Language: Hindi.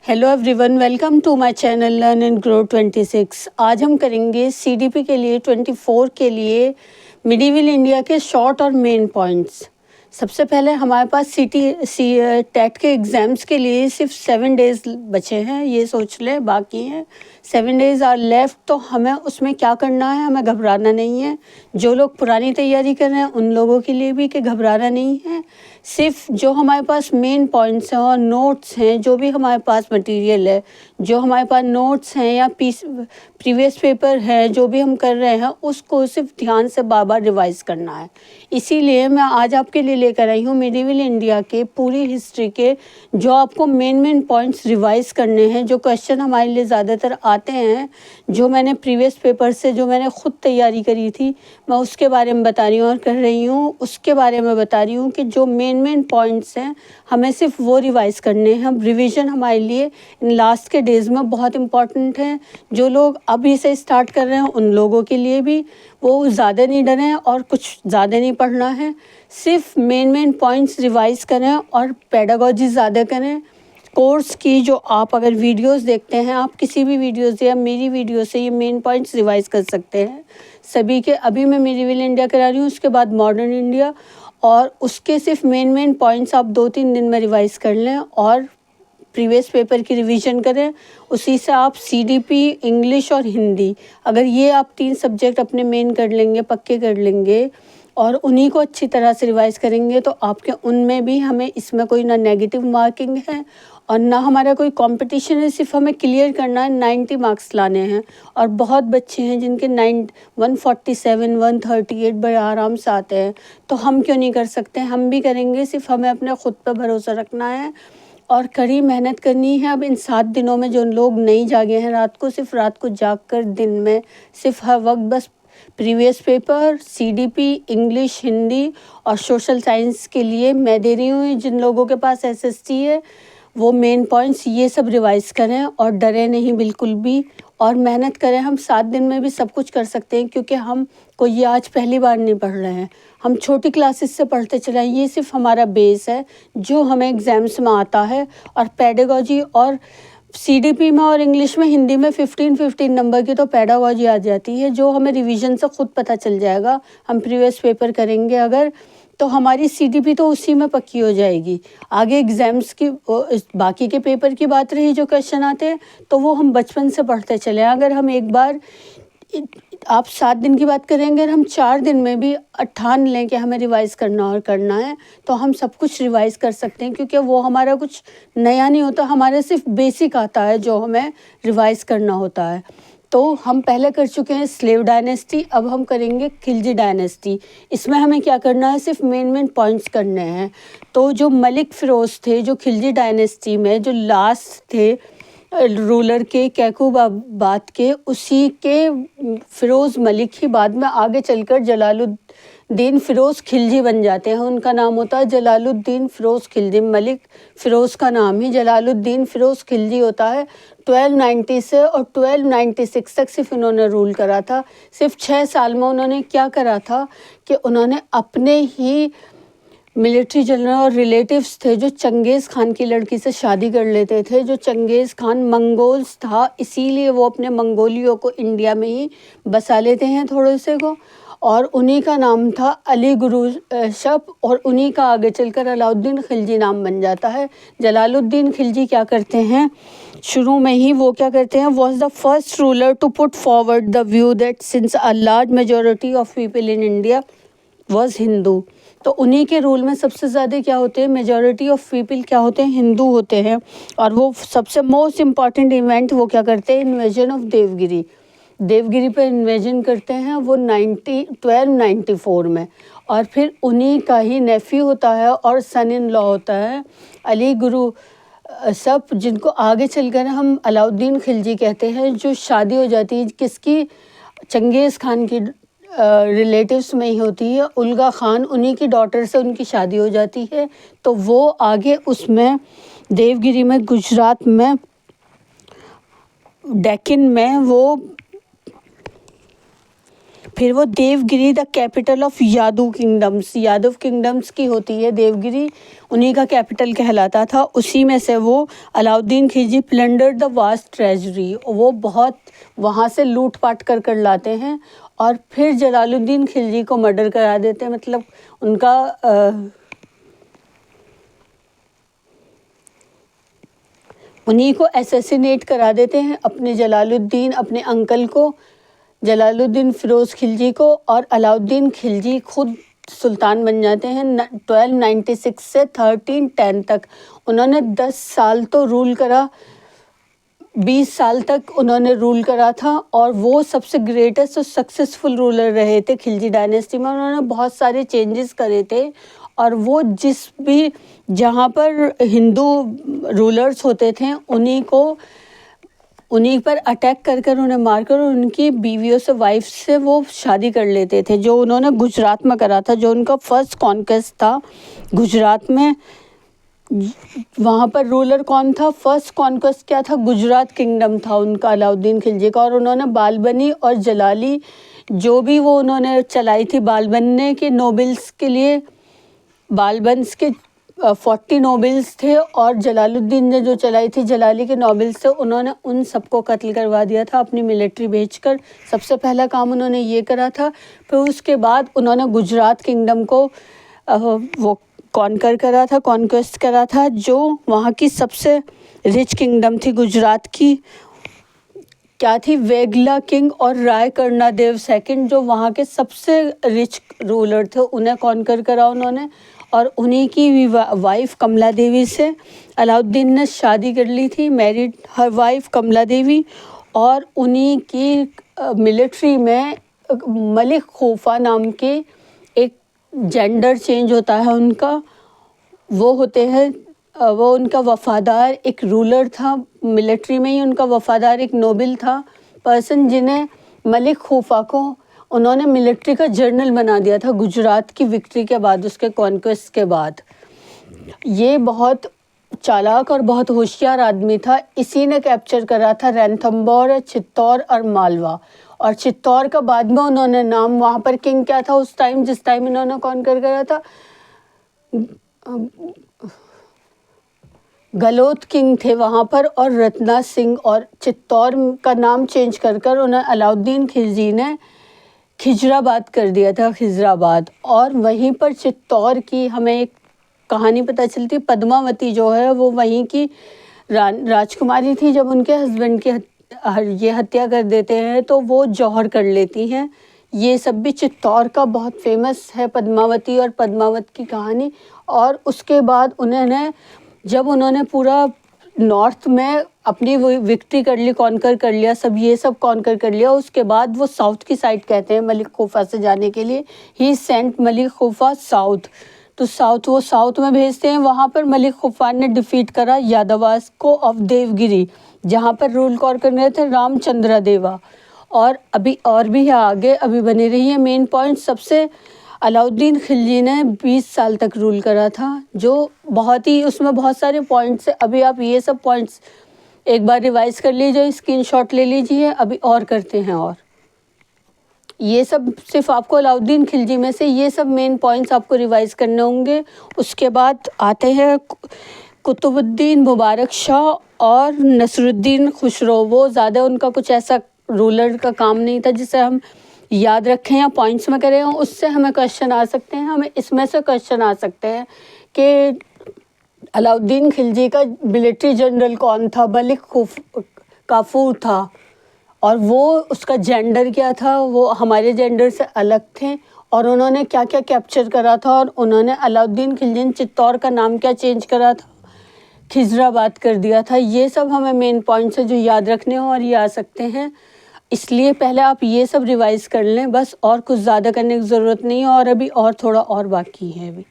Hello everyone, welcome to my channel learn and grow 26। आज हम करेंगे सीडीपी के लिए 24 के लिए मिडीवल इंडिया के शॉर्ट और मेन पॉइंट्स। सबसे पहले हमारे पास टेट के एग्ज़ाम्स के लिए सिर्फ 7 डेज़ बचे हैं, ये सोच लें, बाकी हैं 7 डेज़ आर लेफ्ट। तो हमें उसमें क्या करना है, हमें घबराना नहीं है। जो लोग पुरानी तैयारी कर रहे हैं उन लोगों के लिए भी कि घबराना नहीं है। सिर्फ जो हमारे पास मेन पॉइंट्स हैं और नोट्स हैं, जो भी हमारे पास मटेरियल है, जो हमारे पास नोट्स हैं या प्रीवियस पेपर है, जो भी हम कर रहे हैं उसको सिर्फ ध्यान से बार बार रिवाइज करना है। इसीलिए मैं आज आपके लिए लेकर आई हूँ मिडीवल इंडिया के पूरी हिस्ट्री के जो आपको मेन पॉइंट्स रिवाइज करने हैं। जो क्वेश्चन हमारे लिए ज़्यादातर आते हैं, जो मैंने प्रीवियस पेपर से जो मैंने ख़ुद तैयारी करी थी, मैं उसके बारे में बता रही हूँ और कर रही हूँ उसके बारे में बता रही हूँ कि जो मेन पॉइंट्स हैं हमें सिर्फ वो रिवाइज करने हैं। रिवीजन हमारे लिए इन लास्ट के डेज़ में बहुत इम्पॉर्टेंट है। जो लोग अभी से स्टार्ट कर रहे हैं उन लोगों के लिए भी वो ज़्यादा नहीं डरें और कुछ ज़्यादा नहीं पढ़ना है। सिर्फ मेन पॉइंट्स रिवाइज करें और पेडागॉजी ज़्यादा करें। कोर्स की जो आप अगर वीडियोस देखते हैं, आप किसी भी वीडियो से या मेरी वीडियो से ये मेन पॉइंट्स रिवाइज कर सकते हैं सभी के। अभी मैं मिडीवल इंडिया करा रही हूँ, उसके बाद मॉडर्न इंडिया, और उसके सिर्फ मेन पॉइंट्स आप 2-3 दिन में रिवाइज कर लें और प्रीवियस पेपर की रिवीजन करें। उसी से आप सीडीपी, इंग्लिश और हिंदी, अगर ये आप 3 सब्जेक्ट अपने मेन कर लेंगे, पक्के कर लेंगे और उन्हीं को अच्छी तरह से रिवाइज करेंगे तो आपके उनमें भी हमें इसमें कोई ना नेगेटिव मार्किंग है और ना हमारा कोई कंपटीशन है। सिर्फ हमें क्लियर करना है, 90 मार्क्स लाने हैं। और बहुत बच्चे हैं जिनके 147, 138 बड़े आराम से आते हैं, तो हम क्यों नहीं कर सकते? हम भी करेंगे। सिर्फ हमें अपने खुद पर भरोसा रखना है और कड़ी मेहनत करनी है। अब इन 7 दिनों में जो लोग नहीं जागे हैं रात को, सिर्फ रात को जाग कर दिन में सिर्फ हर वक्त बस previous paper, CDP, English, Hindi और सोशल साइंस के लिए मैं दे रही हूँ। जिन लोगों के पास एसएसटी है वो मेन पॉइंट्स ये सब रिवाइज करें और डरे नहीं बिल्कुल भी, और मेहनत करें। हम 7 दिन में भी सब कुछ कर सकते हैं क्योंकि हम कोई ये आज पहली बार नहीं पढ़ रहे हैं, हम छोटी क्लासेस से पढ़ते चले हैं। ये सिर्फ हमारा बेस है जो हमें एग्ज़ाम्स में आता है। और पेडागॉजी और सीडीपी में और इंग्लिश में, हिंदी में 15-15 नंबर की तो पेडागॉजी आ जाती है, जो हमें रिवीजन से खुद पता चल जाएगा। हम प्रीवियस पेपर करेंगे अगर, तो हमारी सीडीपी तो उसी में पक्की हो जाएगी। आगे एग्ज़ाम्स की बाकी के पेपर की बात रही, जो क्वेश्चन आते हैं तो वो हम बचपन से पढ़ते चले हैं। अगर हम एक बार, आप 7 दिन की बात करेंगे और हम 4 दिन में भी ठान लें कि हमें रिवाइज़ करना और करना है, तो हम सब कुछ रिवाइज़ कर सकते हैं क्योंकि वो हमारा कुछ नया नहीं होता, हमारे सिर्फ बेसिक आता है जो हमें रिवाइज़ करना होता है। तो हम पहले कर चुके हैं स्लेव डायनेस्टी, अब हम करेंगे खिलजी डायनेस्टी। इसमें हमें क्या करना है, सिर्फ मेन पॉइंट्स करने हैं। तो जो मलिक फ़िरोज़ थे, जो खिलजी डायनेस्टी में जो लास्ट थे रूलर के, कैकूबाबाद के, उसी के फ़िरोज़ मलिक ही बाद में आगे चलकर जलालुद्दीन फ़िरोज़ खिलजी बन जाते हैं। उनका नाम होता है जलालुद्दीन फ़िरोज़ खिलजी। मलिक फ़िरोज़ का नाम ही जलालुद्दीन फ़िरोज़ खिलजी होता है। 1290 से और 1296 तक सिर्फ इन्होंने रूल करा था। सिर्फ 6 साल में उन्होंने क्या करा था कि उन्होंने अपने ही मिलिट्री जनरल और रिलेटिव्स थे जो चंगेज़ खान की लड़की से शादी कर लेते थे। जो चंगेज़ खान मंगोल्स था, इसीलिए वो अपने मंगोलियों को इंडिया में ही बसा लेते हैं थोड़े से को, और उन्हीं का नाम था अली गुरु शप, और उन्हीं का आगे चलकर अलाउद्दीन खिलजी नाम बन जाता है। जलालुद्दीन खिलजी क्या करते हैं, शुरू में ही वो क्या करते हैं, was the first ruler to put forward the view that since a large majority of people in India was Hindu. तो उन्हीं के रूल में सबसे ज़्यादा क्या होते हैं, मेजॉरिटी ऑफ पीपल क्या होते हैं, हिंदू होते हैं। और वो सबसे मोस्ट इम्पॉर्टेंट इवेंट वो क्या करते हैं, इन्वेजन ऑफ देवगिरी। देवगिरी पर इन्वेजन करते हैं वो 1294 में, और फिर उन्हीं का ही नेफ्यू होता है और सन इन लॉ होता है अली गुरु सब, जिनको आगे चलकर हम अलाउद्दीन खिलजी कहते हैं। जो शादी हो जाती है किसकी, चंगेज़ खान की रिलेटिव्स में ही होती है, उल्गा खान, उन्हीं की डॉटर से उनकी शादी हो जाती है। तो वो आगे उसमें देवगिरी में, गुजरात में, डेक्कन में वो फिर वो Devagiri the capital of Yadava kingdoms, Yadava kingdoms की होती है देवगिरी, उन्हीं का कैपिटल कहलाता था। उसी में से वो Alauddin Khilji plundered the vast treasury, वो बहुत वहाँ से लूट पाट कर लाते हैं और फिर जलालुद्दीन खिलजी को मर्डर करा देते हैं। मतलब उनका उन्हीं को असैसिनेट करा देते हैं, अपने जलालुद्दीन, अपने अंकल को जलालुद्दीन फ़िरोज़ खिलजी को, और अलाउद्दीन खिलजी खुद सुल्तान बन जाते हैं 1296 से 1310 तक। उन्होंने 10 साल तो रूल करा, 20 साल तक उन्होंने रूल करा था, और वो सबसे ग्रेटेस्ट और सक्सेसफुल रूलर रहे थे खिलजी डायनेस्टी में। उन्होंने बहुत सारे चेंजेस करे थे, और वो जिस भी जहाँ पर हिंदू रूलर्स होते थे उन्हीं पर अटैक कर उन्हें मारकर उनकी बीवियों से, वाइफ से वो शादी कर लेते थे। जो उन्होंने गुजरात में करा था, जो उनका फर्स्ट कॉन्क्वेस्ट था गुजरात में, वहाँ पर रूलर कौन था, फर्स्ट कॉन्क्वेस्ट क्या था, गुजरात किंगडम था उनका, अलाउद्दीन खिलजी का। और उन्होंने बालबनी और जलाली जो भी वो उन्होंने चलाई थी बालबन के नोबल्स के लिए, बालबन्स के 40 नोबल्स थे, और जलालुद्दीन ने जो चलाई थी जलाली के नोबल्स थे, उन्होंने उन सबको कत्ल करवा दिया था अपनी मिलिट्री भेजकर। सबसे पहला काम उन्होंने ये करा था। फिर उसके बाद उन्होंने गुजरात किंगडम को वो करा था, कॉन्क्वेस्ट करा था, जो वहाँ की सबसे रिच किंगडम थी गुजरात की, क्या थी, वेगला किंग और राय कर्णादेव सेकंड, जो वहाँ के सबसे रिच रूलर थे, उन्हें कॉन्कर करा उन्होंने। और उन्हीं की वाइफ कमला देवी से अलाउद्दीन ने शादी कर ली थी, मैरिड हर वाइफ कमला देवी। और उन्हीं की मिलिट्री में मलिक खोफा नाम के एक जेंडर चेंज होता है उनका, वो होते हैं वो उनका वफ़ादार एक रूलर था, मिलिट्री में ही उनका वफ़ादार एक नोबल था पर्सन, जिन्हें मलिक खोफा को उन्होंने मिलिट्री का जनरल बना दिया था गुजरात की विक्ट्री के बाद, उसके कॉन्क्वेस्ट के बाद। ये बहुत चालाक और बहुत होशियार आदमी था। इसी ने कैप्चर करा था रणथंबोर, चित्तौड़ और मालवा। और चित्तौड़ का बाद में उन्होंने नाम, वहाँ पर किंग क्या था उस टाइम, जिस टाइम इन्होंने कॉन्कर करा था, गलोत किंग थे वहाँ पर, और रत्ना सिंह। और चित्तौड़ का नाम चेंज कर उन्हें अलाउद्दीन खिलजी ने खिजराबाद कर दिया था, खिजराबाद। और वहीं पर चित्तौड़ की हमें एक कहानी पता चलती, पद्मावती जो है वो वहीं की राजकुमारी थी। जब उनके हस्बैंड की ये हत्या कर देते हैं तो वो जौहर कर लेती हैं। ये सब भी चित्तौड़ का बहुत फेमस है, पद्मावती और पद्मावत की कहानी। और उसके बाद जब उन्होंने पूरा नॉर्थ में अपनी वो विक्ट्री कर ली, कॉन्कर कर लिया, सब ये सब कॉन्कर कर लिया, उसके बाद वो साउथ की साइड कहते हैं मलिक खोफा से जाने के लिए, ही सेंट मलिक खोफा साउथ। तो वो साउथ में भेजते हैं। वहाँ पर मलिक खोफा ने डिफीट करा यादवास को ऑफ देवगिरी, जहाँ पर रूल कर रहे थे रामचंद्र देवा। और अभी और भी है आगे, अभी बनी रही है मेन पॉइंट। सबसे अलाउद्दीन खिलजी ने 20 साल तक रूल करा था, जो बहुत ही, उसमें बहुत सारे पॉइंट्स है। अभी आप ये सब पॉइंट्स एक बार रिवाइज कर लीजिए, स्क्रीनशॉट ले लीजिए, अभी और करते हैं। और ये सब सिर्फ आपको अलाउद्दीन खिलजी में से ये सब मेन पॉइंट्स आपको रिवाइज करने होंगे। उसके बाद आते हैं कुतुबुद्दीन मुबारक शाह और नसरुद्दीन खुसरो। वो ज़्यादा उनका कुछ ऐसा रूलर का काम नहीं था जिसे हम याद रखें या पॉइंट्स में करें, उससे हमें क्वेश्चन आ सकते हैं। हमें इसमें से क्वेश्चन आ सकते हैं कि अलाउद्दीन खिलजी का मिलिट्री जनरल कौन था, मलिक काफूर था, और वो उसका जेंडर क्या था, वो हमारे जेंडर से अलग थे, और उन्होंने क्या क्या कैप्चर करा था, और उन्होंने अलाउद्दीन खिलजी ने चित्तौड़ का नाम क्या चेंज करा था, खिजराबाद कर दिया था। ये सब हमें मेन पॉइंट्स है जो याद रखने हो और ये आ सकते हैं। इसलिए पहले आप ये सब रिवाइज कर लें बस, और कुछ ज़्यादा करने की ज़रूरत नहीं है। और अभी और थोड़ा और बाकी है अभी।